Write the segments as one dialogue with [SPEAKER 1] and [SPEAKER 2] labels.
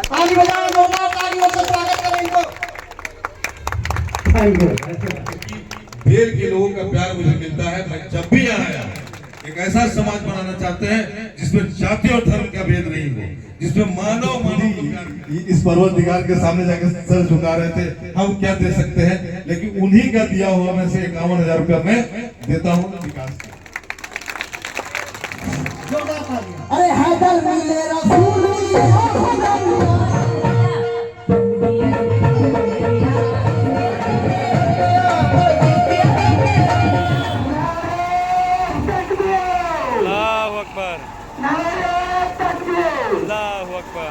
[SPEAKER 1] ताली बजाएं जोरदार तालियों से स्वागत करें इनको।
[SPEAKER 2] भेल के लोगों का प्यार मुझे मिलता है। मैं जब भी आया एक ऐसा समाज बनाना चाहते हैं जिसमें जाति और धर्म का भेद नहीं हो, जिसमें मानव इस पर्वतिकार के सामने जाकर सर झुका रहे थे। हम क्या दे सकते हैं, लेकिन उन्हीं का दिया हुआ में से 51,000 रुपया मैं देता हूँ विकास।
[SPEAKER 1] अरे हैदर मिले रसूल
[SPEAKER 3] अल्लाहु अकबर, अल्लाहु अकबर।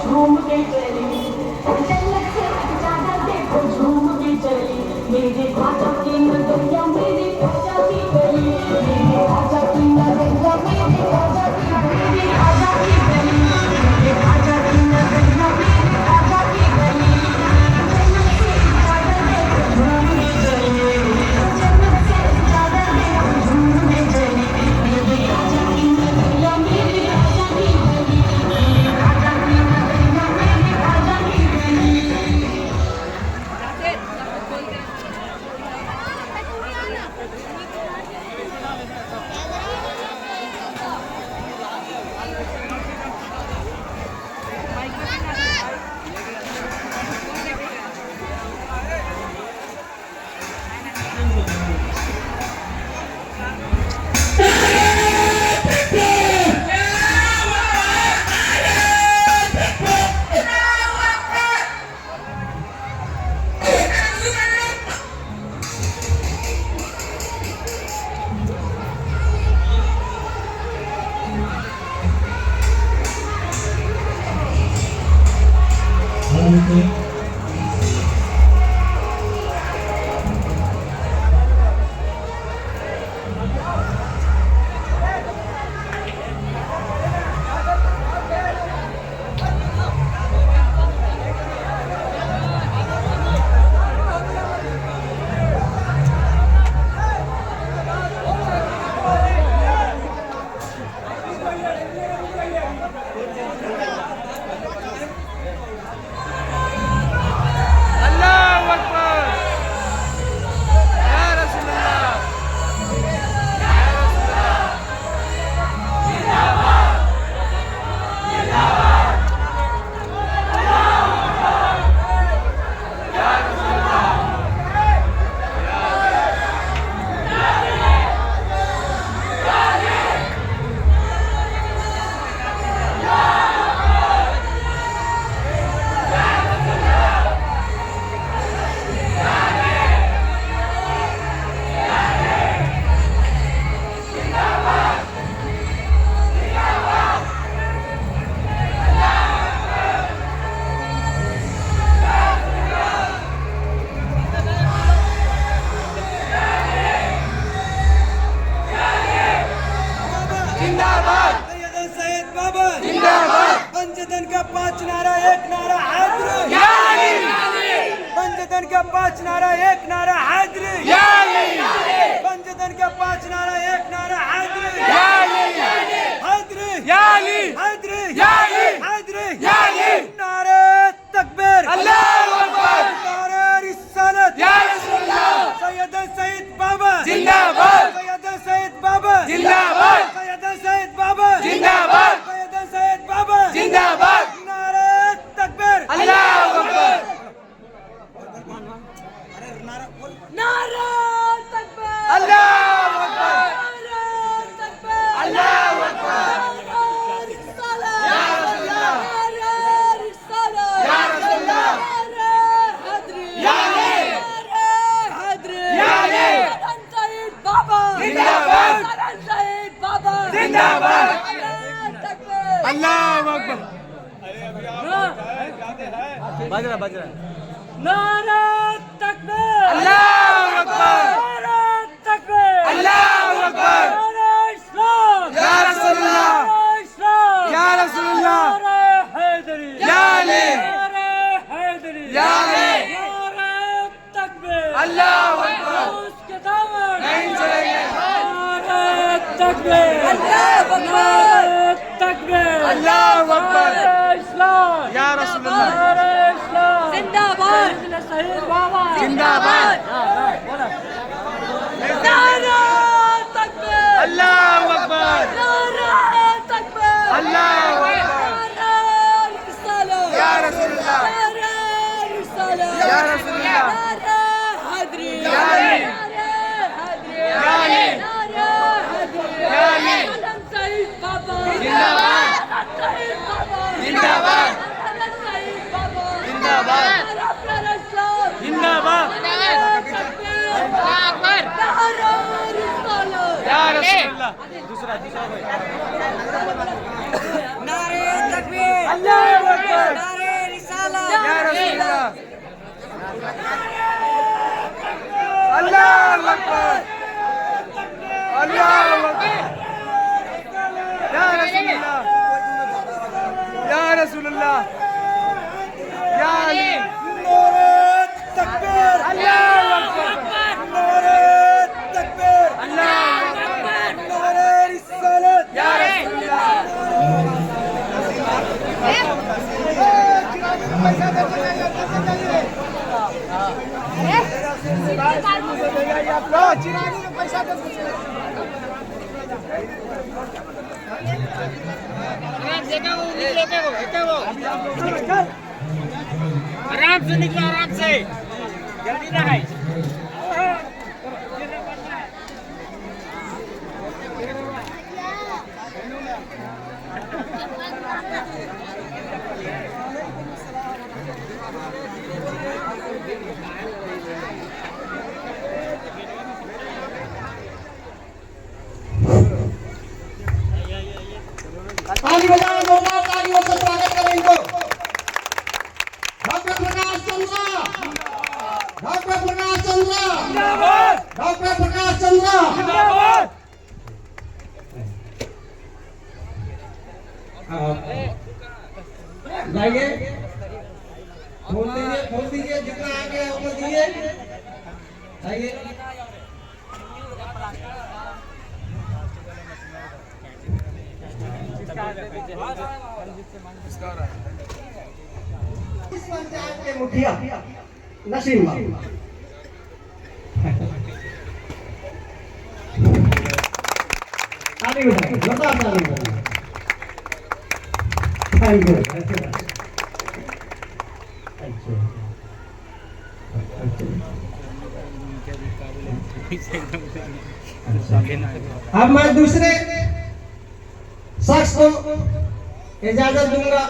[SPEAKER 4] झूम के चली जन्नत से चादर देखो झूम के चली मेरे खाजा की नगरिया मेरे खाजा की गली मेरे खाजा की नगरिया मेरे खाजा की मेरे खाजा की गली मेरे खाजा की नगरिया मेरे खाजा की गली जन्नत से चादर देखो झूम के चली जन्नत से चादर देखो झूम के चली मेरे खाजा की नगरिया मेरे खाजा की गली मेरे खाजा की नगरिया मेरे खाजा की गली
[SPEAKER 3] नारा तकबीर अल्लाहू अकबर नारा तकबीर अल्लाहू अकबर नारा इस्लाम या रसूलुल्लाह नारा इस्लाम या रसूलुल्लाह नारा हैदरी या अली नारा हैदरी या अली नारा तकबीर अल्लाहू अकबर उसके दामन नहीं चलेंगे नारा तकबीर अल्लाहू अकबर तकबीर अल्लाहू अकबर इस्लाम या रसूलुल्लाह नारा इस्लाम जिंदाबाद शहीद बाबा जिंदाबाद नारा तकबीर अल्लाहू अकबर नारा तकबीर अल्लाहू अकबर नारा रिसालत या रसूलुल्लाह नारा रिसालत या रसूलुल्लाह नारा हैदरी या अली नारा हैदरी या अली नारा हैदरी या अली शहीद बाबा जिंदाबाद शहीद बाबा जिंदाबाद शहीद बाबा जिंदाबाद जिंदाबाद या रसूलुल्लाह दूसरा नारे तकबीर अल्लाहू अकबर नारे रिसालत या रसूलुल्लाह अल्लाहू अकबर अल्लाहू अकबर या रसूलुल्लाह या रसूलुल्लाह या अली तकबीर अल्लाहू अकबर नारे तकबीर अल्लाहू अकबर नारे रिसालत या रसूलुल्लाह चिरागी में पैसा दे आराम से निकलो आराम से जल्दी ना है
[SPEAKER 1] ताली बजाओ जोरदार तालियों से स्वागत करें इनको। Doctor Prakash Chandra doctor Prakash Chandra doctor Prakash Chandra जाइए खोल दीजिए जितना आगे है उतना दीजिए आइए इस पंचायत के मुखिया नसीम आगे बढ़ाइए जोरदार ताली बजाइए थैंक यू अब मैं दूसरे शख्स को इजाजत दूंगा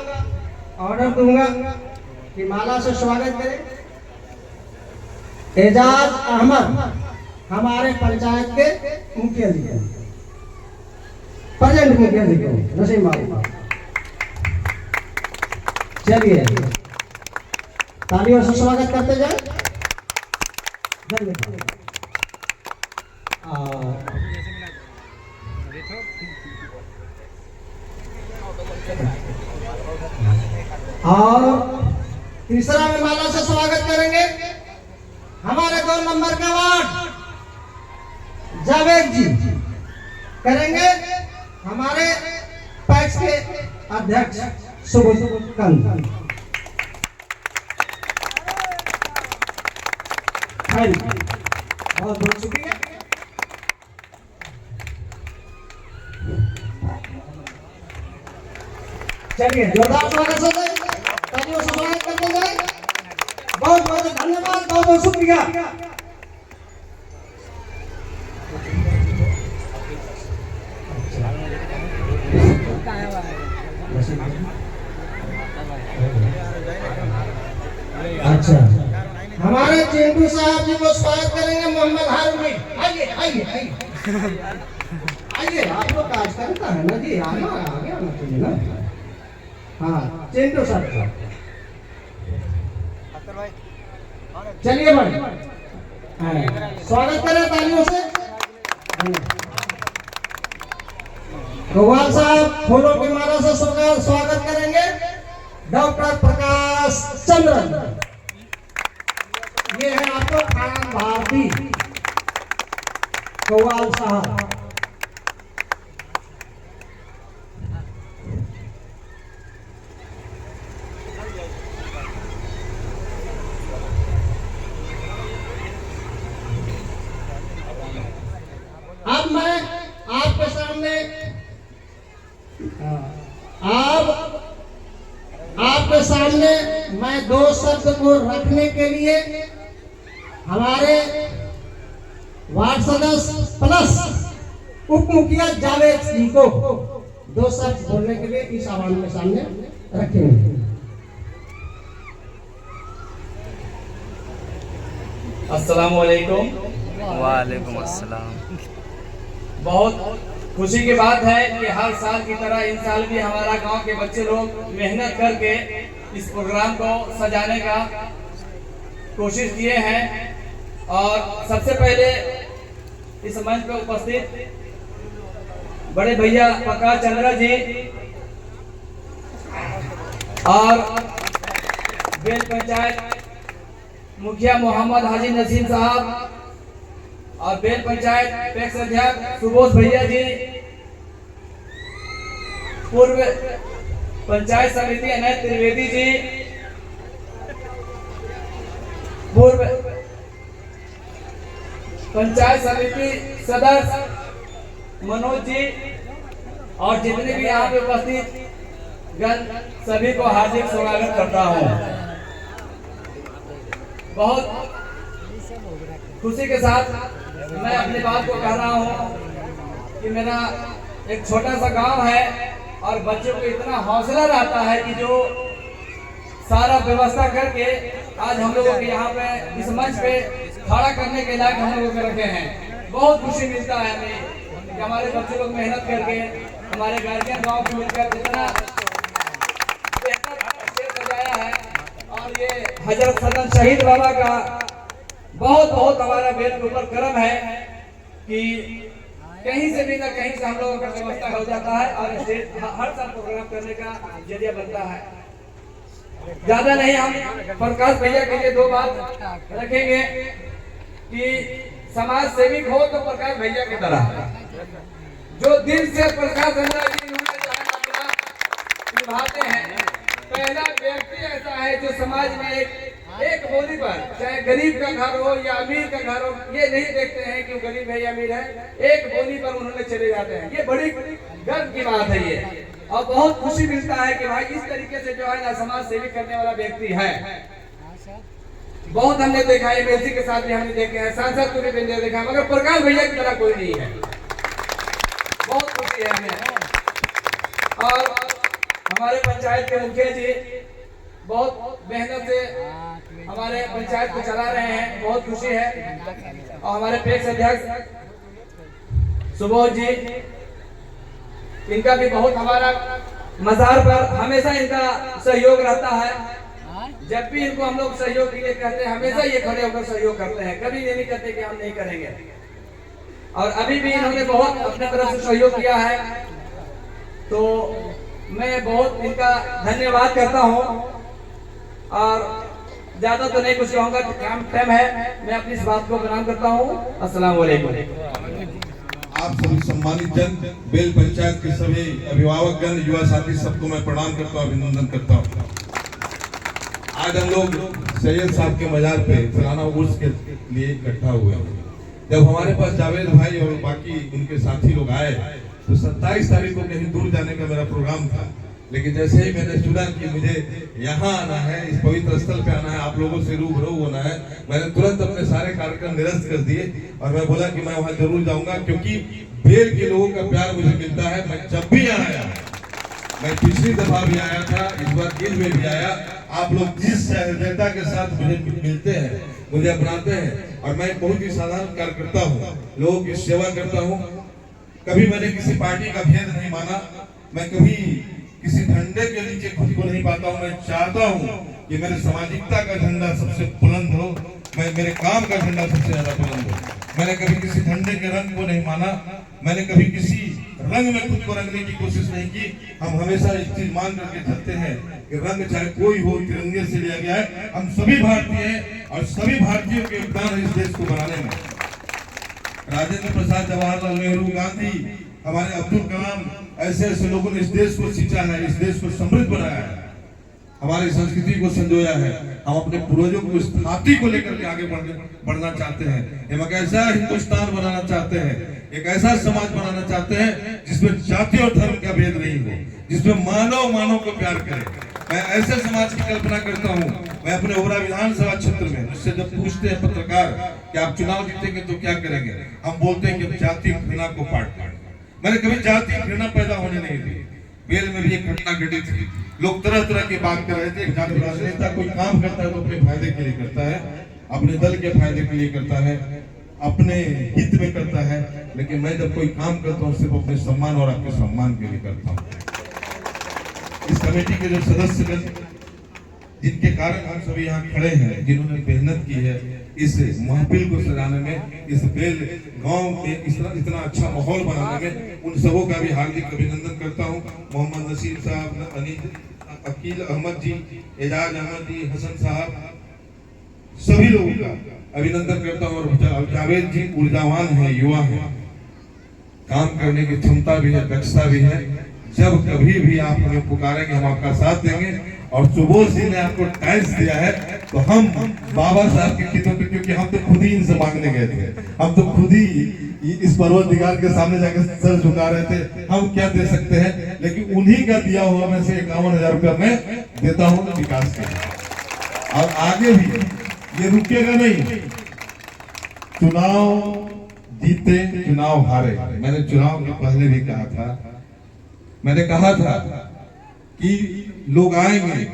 [SPEAKER 1] ऑर्डर दूंगा कि माला से स्वागत करें। एजाज अहमद हमारे पंचायत के मुखिया जी हैं, प्रेजेंट मुखिया जी हैं नसीम बाबू। चलिए तालियों से स्वागत करते जाए। और तीसरा में माला से स्वागत करेंगे हमारे 2 नंबर का वार्ड जावेद जी करेंगे, हमारे पैक्स के अध्यक्ष सुबोध कंद। बहुत बहुत शुक्रिया। चलिए जोरदार स्वागत से तालियों से स्वागत करते जाए। बहुत बहुत धन्यवाद, बहुत बहुत शुक्रिया। अच्छा हमारे चिंटू साहब जी को स्वागत करेंगे मोहम्मद हारून भाई। आइए आइए आइए आइए, आप लोग काज करता है ना जी, आना आगे आना चाहिए ना। हाँ चिंटू साहब चलिए भाई, स्वागत करें तालियों से। गोपाल साहब फूलों की माला से स्वागत करेंगे डॉक्टर प्रकाश चंद्र। ये है आपको खान भारती गोपाल साहब। अब मैं आपके सामने आपके सामने मैं दो शब्द को रखने के लिए हमारे वार्ड सदस्य प्लस उप मुखिया जावेद जी को दो शब्द बोलने के लिए इस आह्वान के सामने रखेंगे।
[SPEAKER 5] अस्सलाम वालेकुम।
[SPEAKER 6] वालेकुम अस्सलाम।
[SPEAKER 5] बहुत खुशी की बात है कि हर साल की तरह इन साल भी हमारा गांव के बच्चे लोग मेहनत करके इस प्रोग्राम को सजाने का कोशिश किए हैं। और सबसे पहले इस मंच पर उपस्थित बड़े भैया प्रकाश चंद्र जी और बेल पंचायत मुखिया मोहम्मद हाजी नसीम साहब और बेल पंचायत पैक्स अध्यक्ष सुबोध भैया जी, पूर्व पंचायत समिति अनंत त्रिवेदी जी, पूर्व पंचायत समिति सदस्य मनोज जी और जितने भी यहाँ पे उपस्थित गण सभी को हार्दिक स्वागत करता हूँ। बहुत खुशी के साथ मैं अपनी बात को कह रहा हूँ कि मेरा एक छोटा सा गांव है और बच्चों को इतना हौसला रहता है कि जो सारा व्यवस्था करके आज हम लोगों के यहाँ पे इस मंच पे खड़ा करने के लायक हम लोगों को रखे हैं। बहुत खुशी मिलता है हमें कि हमारे बच्चे लोग मेहनत करके हमारे गार्जियन गाँव को मिलकर इतना बेहतर सजाया है। और ये हजरत सदन शहीद बाबा का बहुत बहुत हमारा बेल के ऊपर कर्म है कि कहीं से भी ना कहीं से हम लोगों का व्यवस्था हो जाता है और स्टेज हर साल प्रोग्राम करने का जरिया बनता है। ज्यादा नहीं, हम प्रकाश भैया के लिए दो बात रखेंगे कि समाज सेविक हो तो प्रकाश भैया की तरह जो दिल से प्रकाश निभाते हैं। पहला व्यक्ति ऐसा है जो समाज में एक बोली पर, चाहे गरीब का घर हो या अमीर का घर हो, ये नहीं देखते हैं कि वो गरीब है या अमीर है, एक बोली पर उन्होंने चले जाते हैं। ये बड़ी गर्व की बात है ये, और बहुत खुशी मिलता है कि भाई इस तरीके से जो है ना समाज सेवी करने वाला व्यक्ति है। बहुत हमने देखा है, एमएलसी के साथ भी हमने देखे हैं, सांसद को भी देखा है, मगर प्रकाश भैया की तरह कोई नहीं है। बहुत खुशी है हमें। और हमारे पंचायत के मुखिया जी बहुत मेहनत से हमारे पंचायत को चला रहे हैं, बहुत खुशी है। और हमारे पैक्स अध्यक्ष सुबोध जी, इनका भी बहुत हमारा मजार पर हमेशा इनका सहयोग रहता है। जब भी इनको हम लोग सहयोग के लिए कहते हैं, हमेशा ये खड़े होकर सहयोग करते हैं, कभी ये नहीं कहते कि हम नहीं करेंगे। और अभी भी इन्होंने बहुत अपने तरफ से सहयोग किया है, तो मैं बहुत इनका धन्यवाद करता हूँ। और ज्यादा तो नहीं कुछ कहूँगा, काम टाइम है, मैं अपनी इस बात को प्रणाम करता हूँ। अस्सलाम वालेकुम।
[SPEAKER 2] आप सभी सम्मानित जन, बेल पंचायत के सभी अभिभावक गण, युवा साथी, सबको मैं प्रणाम करता हूँ, अभिनंदन करता हूँ। आज हम लोग सैयद साहब के मजार पे सालाना उर्स के लिए इकट्ठा हुए। जब हमारे पास जावेद भाई और बाकी उनके साथी लोग आए तो 27 तारीख को कहीं दूर जाने का मेरा प्रोग्राम था, लेकिन जैसे ही मैंने सुना कि मुझे यहाँ आना है, इस पवित्र स्थल पे आना है, आप लोगों से रूबरू होना है, मैंने तुरंत अपने सारे कार्यक्रम निरस्त कर दिए और मैं बोला कि मैं वहाँ जरूर जाऊंगा, क्योंकि बेल के लोगों का प्यार मुझे मिलता है। मैं जब भी आया, मैं पिछली दफा भी आया था, इस बार ईद में भी आया, आप लोग जिस सहृदयता के साथ मुझे मिलते हैं, मुझे अपनाते हैं, और मैं बहुत ही साधारण कार्यकर्ता हूँ, लोगों की सेवा करता हूँ। कभी मैंने किसी पार्टी का भेद नहीं माना, मैं कभी किसी झंडे के नीचे खुद को नहीं पाता हूँ। मैं चाहता हूँ कि मेरे सामाजिकता का झंडा सबसे बुलंद हो, मेरे काम का झंडा सबसे ज्यादा बुलंद हो। मैंने कभी किसी झंडे के रंग को नहीं माना, मैंने कभी किसी रंग में खुद को रंगने की कोशिश नहीं की। हम हमेशा एक चीज मान करके चलते हैं कि रंग चाहे कोई हो, तिरंगे से लिया गया है। हम सभी भारतीय हैं और सभी भारतीयों के योगदान है इस देश को बनाने में। राजेंद्र प्रसाद, जवाहरलाल नेहरू, गांधी, हमारे अब्दुल कलाम, ऐसे ऐसे लोगों ने इस देश को सींचा है, इस देश को समृद्ध बनाया है, हमारी संस्कृति को संजोया है। हम अपने पूर्वजों को इस धाती को लेकर के आगे बढ़ना चाहते हैं। हम एक ऐसा हिंदुस्तान बनाना चाहते हैं, एक ऐसा समाज बनाना चाहते हैं जिसमें जाति और धर्म का भेद नहीं हो, जिसमें मानव को प्यार करे। मैं ऐसे समाज की कल्पना करता हूँ। मैं अपने ओबरा विधानसभा क्षेत्र में मुझसे जब पूछते हैं पत्रकार कि आप चुनाव जीतेंगे तो क्या करेंगे, हम बोलते हैं कि जाति घृणा को पाट। मैंने कभी जाति घृणा पैदा होने नहीं दी। बेल में भी एक घटना घटी थी, लोग तरह तरह की बात कर रहे थे। जाति राजनेता कोई काम करता है तो अपने फायदे के लिए करता है, अपने दल के फायदे के लिए करता है, अपने हित में करता है। लेकिन मैं जब कोई काम करता हूँ सिर्फ अपने सम्मान और आपके सम्मान के लिए करता हूँ। इस कमेटी के जो सदस्यगण जिनके कारण हम सभी यहाँ खड़े हैं, जिन्होंने मेहनत की है इस महफिल को सजाने में, इस बेल गांव में इतना अच्छा माहौल बनाने में, उन सबों का भी हार्दिक अभिनंदन करता हूँ। मोहम्मद नसीर साहब, अकील अहमद जी, एजाज अहमद जी, हसन साहब, सभी लोगों का अभिनंदन करता हूँ। और जावेद जी ऊर्जावान है, युवा है, काम करने की क्षमता भी है, दक्षता भी है। जब कभी भी आप हमें पुकारेंगे हम आपका साथ देंगे। और सुबोध जी ने आपको टाइल्स दिया है तो हम बाबा साहब के गीतों पे, क्योंकि हम तो खुद ही इनसे मांगने गए थे, हम तो खुद ही इस पर्वतदिगार के सामने जाकर सर झुका रहे थे, हम क्या दे सकते हैं। लेकिन उन्हीं का दिया हुआ में से 51,000 रुपया मैं देता हूँ विकास के लिए। और आगे भी ये रुकेगा नहीं। चुनाव जीते चुनाव हारे, मैंने चुनाव के पहले भी कहा था, मैंने कहा था कि लोग आएंगे,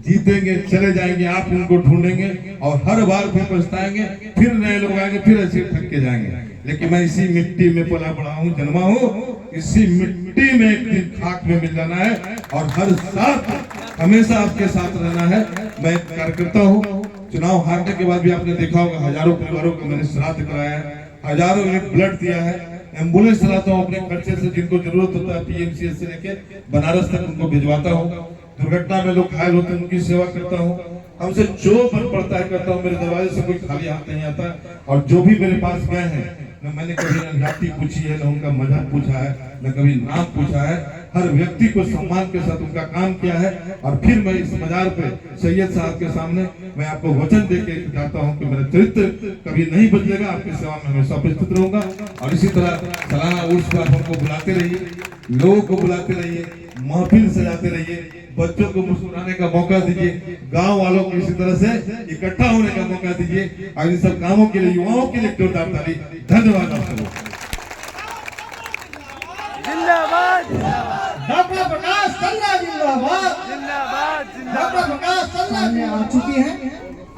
[SPEAKER 2] जीतेंगे, चले जाएंगे, आप उनको ढूंढेंगे और हर बार फिर पछताएंगे, फिर नए लोग आएंगे, फिर ऐसे थक के जाएंगे। लेकिन मैं इसी मिट्टी में पला बड़ा हूँ, जन्मा हूँ, इसी मिट्टी में एक दिन खाक में मिल जाना है और हर साथ हमेशा आपके साथ रहना है। मैं एक कार्यकर्ता हूँ। चुनाव हारने के बाद भी आपने देखा होगा हजारों परिवारों को मैंने श्राद्ध कराया है, हजारों यूनिट ब्लड दिया है, एम्बुलेंस चलाता हूँ अपने खर्चे से, जिनको जरूरत होता है पीएमसीएच से लेके बनारस तक उनको भिजवाता हूँ। दुर्घटना में लोग घायल होते हैं उनकी सेवा करता हूँ। हमसे जो बन पड़ता है करता हूँ। मेरे दरवाजे से कोई खाली हाथ नहीं आता। और जो भी मेरे पास गए हैं, न मैंने कभी न जाति पूछी है, न उनका मजहब पूछा है, न कभी नाम पूछा है। हर व्यक्ति को सम्मान के साथ उनका काम किया है। और फिर मैं इस मजार पे सैयद साहब के सामने मैं आपको वचन देके जाता हूँ कि मेरा चरित्र कभी नहीं बदलेगा, आपकी सेवा में हमेशा उपस्थित रहूंगा। और इसी तरह सालाना उर्स पर आप हमको बुलाते रहिए, लोगों को बुलाते रहिए, महफिल सजाते रहिए, बच्चों को मुस्कुराने का मौका दीजिए, गांव वालों को इसी तरह से इकट्ठा होने का मौका दीजिए। और इन सब कामों के लिए, युवाओं के लिए जोरदार ताली। धन्यवाद आप सबको।
[SPEAKER 3] जिंदाबाद
[SPEAKER 1] डॉक्टर प्रकाश चंद्रा जिंदाबाद,
[SPEAKER 3] जिंदाबाद
[SPEAKER 1] डॉक्टर प्रकाश चंद्रा जी आ चुकी हैं।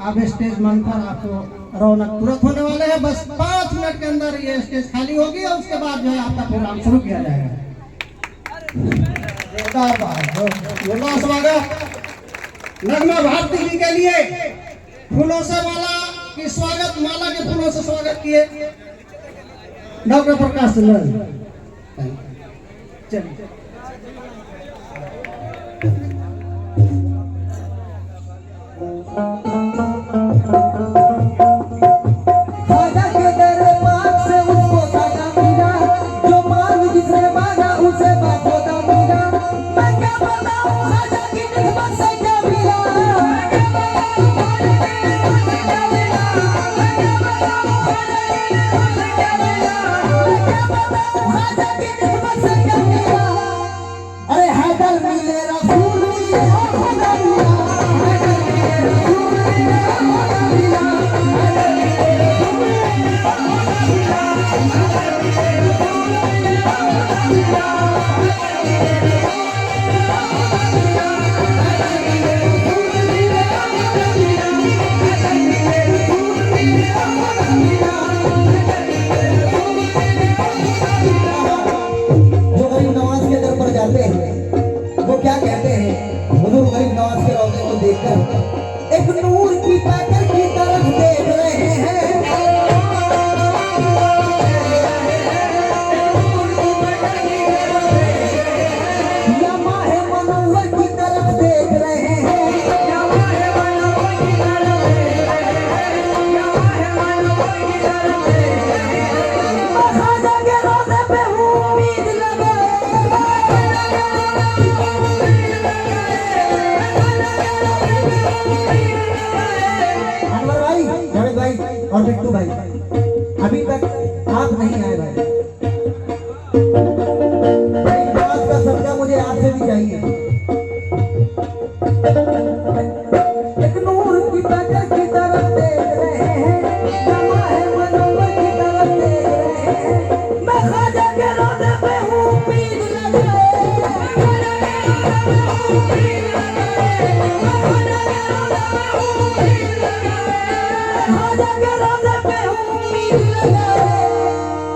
[SPEAKER 1] अब स्टेज मन पर आपको रौनक तुरंत होने वाले हैं। बस 5 मिनट के अंदर ये स्टेज खाली होगी और उसके बाद जो है आपका प्रोग्राम शुरू किया जाएगा। जोरदार स्वागत नगमा भारती जी के लिए फूलों से माला की स्वागत, माला के फूलों से स्वागत किए डॉक्टर प्रकाश चंद्रा जी। चलिए
[SPEAKER 4] अरे हैदर मिले रसूल मिले खुदा मिला, हैदर मिले रसूल
[SPEAKER 1] अभी तक आप नहीं आए भाई। इस बात का सबका मुझे आपसे भी चाहिए। एक नूर की बदर की तरफ देख रहे हैं, नमा है मनोवर की तरफ देख रहे हैं। मैं ख्वाजा के रोज़े पे हूँ उम्मीद लगाए, ख्वाजा के रोज़े पे हूँ उम्मीद लगाए, ख्वाजा के रोज़े पे हूँ उम्मीद लगाए, ख्वाजा के रोज़े पे हूँ उम्मीद लगाए।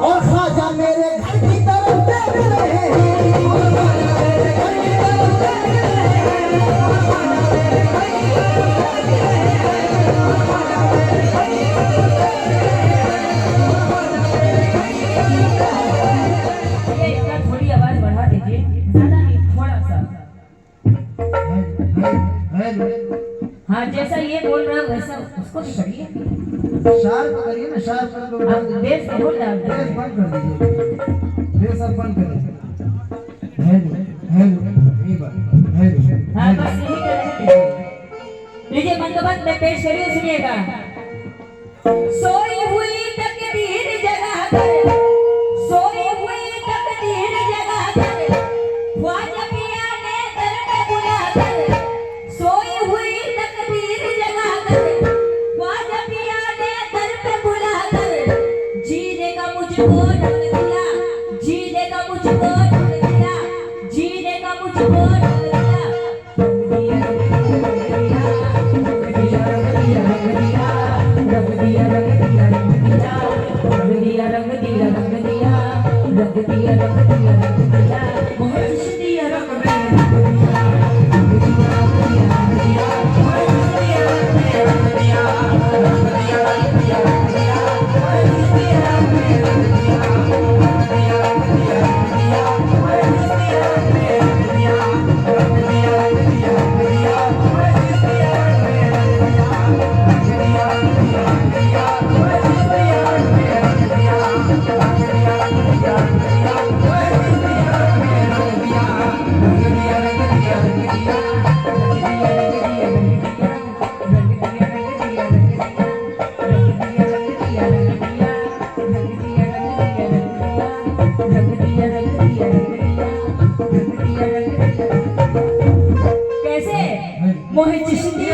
[SPEAKER 1] और ख्वाजा मेरे घर की तरफ देख रहे हैं, और ख्वाजा मेरे घर की तरफ देख रहे हैं, और ख्वाजा मेरे घर की तरफ देख रहे हैं, और ख्वाजा मेरे घर की तरफ देख रहे हैं, और ख्वाजा मेरे घर की तरफ देख रहे हैं।
[SPEAKER 7] ये इसका थोड़ी आवाज बढ़ा दीजिए, ज्यादा नहीं, थोड़ा सा। हाँ, जैसा ये बोल रहा है वैसा उसको भी करिए।
[SPEAKER 1] शार्प करिए ना, शार्प कर दो।
[SPEAKER 7] अब बेस जरूर डाल
[SPEAKER 1] बेस
[SPEAKER 7] दीजिए।
[SPEAKER 1] बंद कर दीजिए, बेस अब बंद करिए। हेलो हेलो ये बात हेलो।
[SPEAKER 7] हाँ, बस यही कर रहे हैं। लीजिए बंदोबस्त में पेश करिए, सुनिएगा। सोई हुई तकदीर जगा कर, सोई हुई तकदीर जगा कर, ख्वाजा पिया ने दर पे बुला कर, सोई हुई तकदीर जगा कर, ख्वाजा पिया ने दर पे बुला कर, जीने का मुझको ढंग दिया, जीने का मुझको ढंग दिया, जीने का मुझको ढंग दिया, रंग दिया रंग दिया रंग दिया रंग दिया रंग दिया रंग दिया रंग दिया रंग दिया रंग दिया रंग दिया रंग दिया रंग दिया रंग दिया मोहब्बत दिया रंग दिया रंग दिया रंग दिया रंग दिया मोहब्बत दिया रंग दिया रंग दिया रंग दिया रंग दिया रंग दिया मोहब्बत दिया रंग दिया रंग दिया रंग दिया रंग दिया रंग दिया मोहब्बत दिया रंग दिया रंग दिया रंग दिया रंग दिया रंग दिया मोहब्बत दिया रंग दिया रंग दिया रंग दिया रंग दिया रंग दिया मोहब्बत दिया रंग दिया रंग दिया रंग दिया रंग दिया रंग दिया मोहब्बत दिया रंग दिया रंग दिया रंग दिया रंग दिया रंग दिया कैसे मोहित चिश्ती